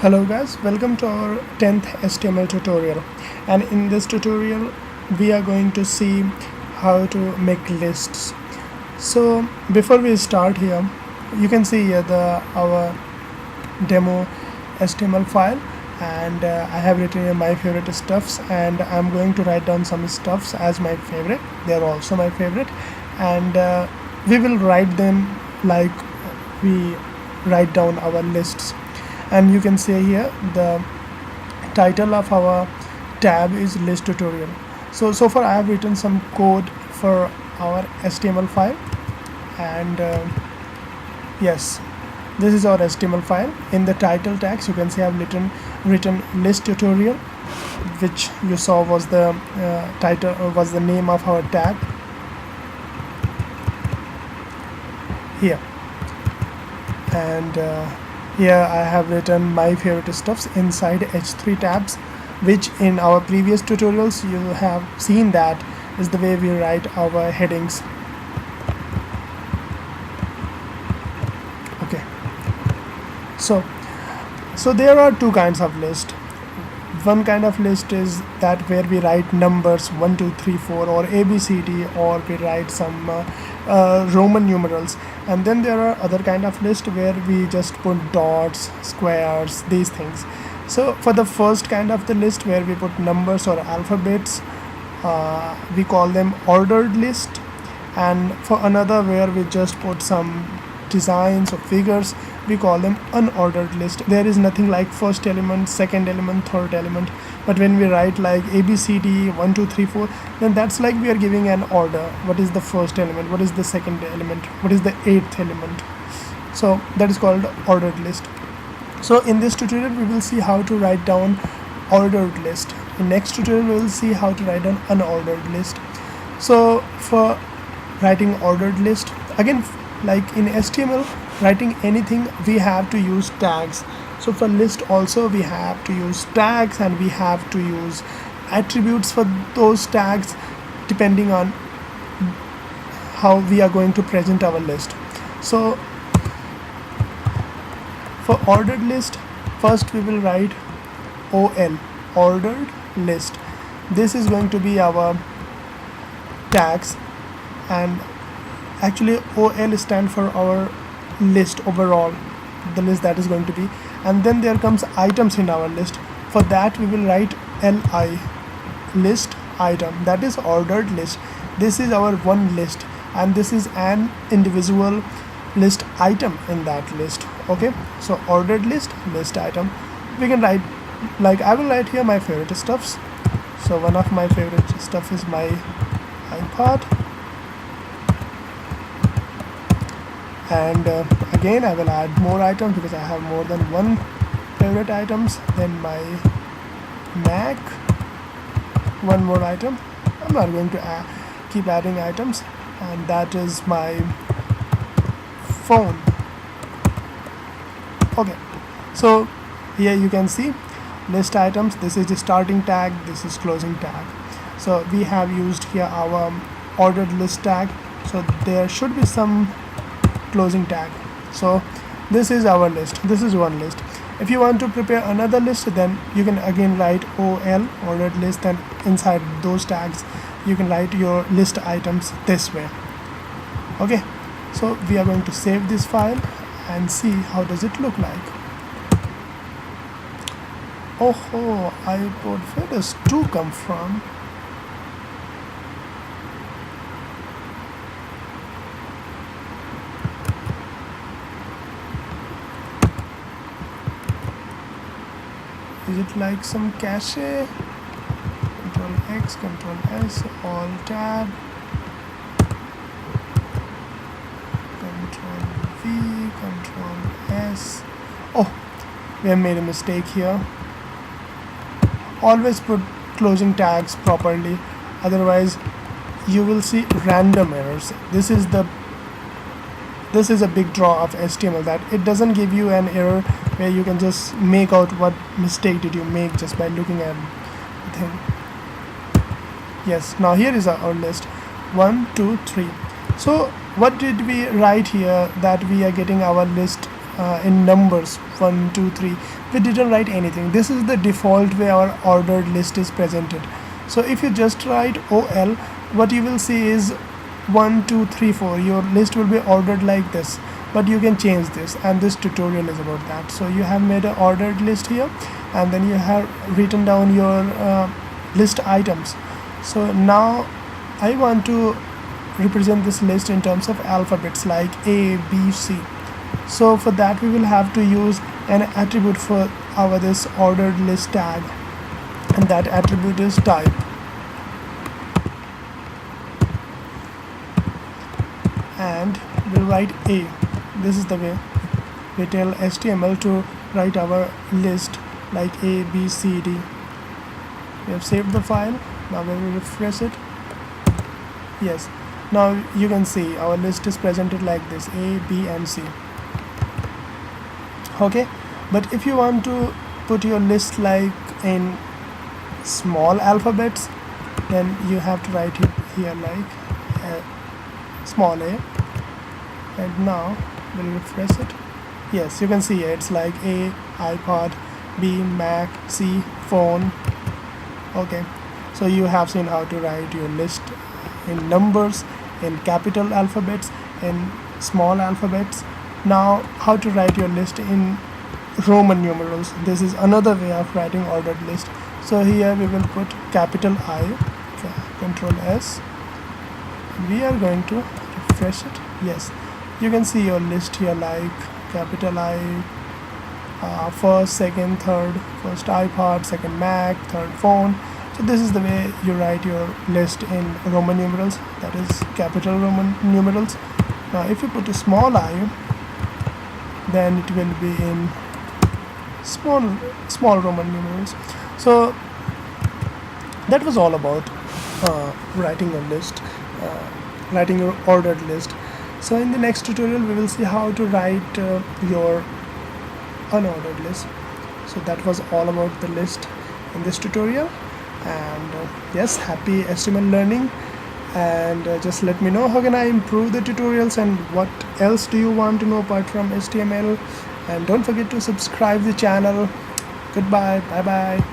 Hello guys, welcome to our 10th HTML tutorial, and in this tutorial we are going to see how to make lists. So before we start here, you can see here our demo HTML file, and I have written here my favorite stuffs, and I'm going to write down some stuffs as my favorite. They are also my favorite, and we will write them like we write down our lists. And you can see here the title of our tab is list tutorial. So far I have written some code for our HTML file, and yes, this is our HTML file. In the title tags you can see I have written list tutorial, which you saw was the title, was the name of our tag here. And here I have written my favorite stuffs inside H3 tabs, which in our previous tutorials you have seen that is the way we write our headings. Okay, so there are two kinds of list. One kind of list is that where we write numbers 1 2 3 4 or ABCD, or we write some Roman numerals. And then there are other kind of list where we just put dots, squares, these things. So for the first kind of the list where we put numbers or alphabets, we call them ordered list. And for another where we just put some designs or figures, we call them unordered list. There is nothing like first element, second element, third element. But when we write like ABCD 1 2 3 4, then that's like we are giving an order. What is the first element, what is the second element, what is the eighth element. So that is called ordered list. So in this tutorial we will see how to write down ordered list. In next tutorial we will see how to write down unordered list. So for writing ordered list, again, like in HTML, writing anything we have to use tags. So for list also we have to use tags, and we have to use attributes for those tags depending on how we are going to present our list. So for ordered list, first we will write OL, ordered list. This is going to be our tags, and actually OL stand for our list overall, the list that is going to be. And then there comes items in our list. For that we will write LI, list item, that is ordered list. This is our one list, and this is an individual list item in that list. Okay, so ordered list, list item. We can write, like I will write here my favorite stuffs. So one of my favorite stuff is my iPod, and again I will add more items because I have more than one favorite items. Then my Mac, one more item. I'm not going to keep adding items, and that is my phone. Okay, so here you can see list items. This is the starting tag, this is closing tag. So we have used here our ordered list tag, so there should be some closing tag. So this is our list, this is one list. If you want to prepare another list, then you can again write OL, ordered list, and inside those tags you can write your list items this way. Okay, so we are going to save this file and see how does it look like. Oh, iPod, where does 2 come from? Is it like some cache? Control X, Control S, Alt Tab, Control V, Control S. Oh, we have made a mistake here. Always put closing tags properly, otherwise you will see random errors. This is a big draw of HTML, that it doesn't give you an error where you can just make out what mistake did you make just by looking at the thing. Yes, now here is our list 1 2 3. So what did we write here that we are getting our list in numbers 1 2 3. We didn't write anything. This is the default way our ordered list is presented. So if you just write OL, what you will see is 1 2 3 4. Your list will be ordered like this, but you can change this, and this tutorial is about that. So you have made an ordered list here, and then you have written down your list items. So now I want to represent this list in terms of alphabets like A, B, C. So for that we will have to use an attribute for our this ordered list tag, and that attribute is type. And we'll write A. This is the way we tell HTML to write our list like A, B, C, D. We have saved the file. Now we will refresh it. Yes, now you can see our list is presented like this: A, B, and C. Okay, but if you want to put your list like in small alphabets, then you have to write it here like small a. And now we'll refresh it. Yes, you can see it's like A, iPod, B, Mac, C, phone. Okay, so you have seen how to write your list in numbers, in capital alphabets, in small alphabets. Now how to write your list in Roman numerals. This is another way of writing ordered list. So here we will put capital I, Control S. We are going to refresh it. Yes, you can see your list here like capital I, first, second, third, first iPod, second Mac, third phone. So this is the way you write your list in Roman numerals, that is capital Roman numerals. Now if you put a small I, then it will be in small Roman numerals. So that was all about writing a list, writing your ordered list. So in the next tutorial we will see how to write your unordered list. So that was all about the list in this tutorial. And yes, happy HTML learning. And just let me know how can I improve the tutorials, and what else do you want to know apart from HTML. And don't forget to subscribe the channel. Goodbye, bye bye.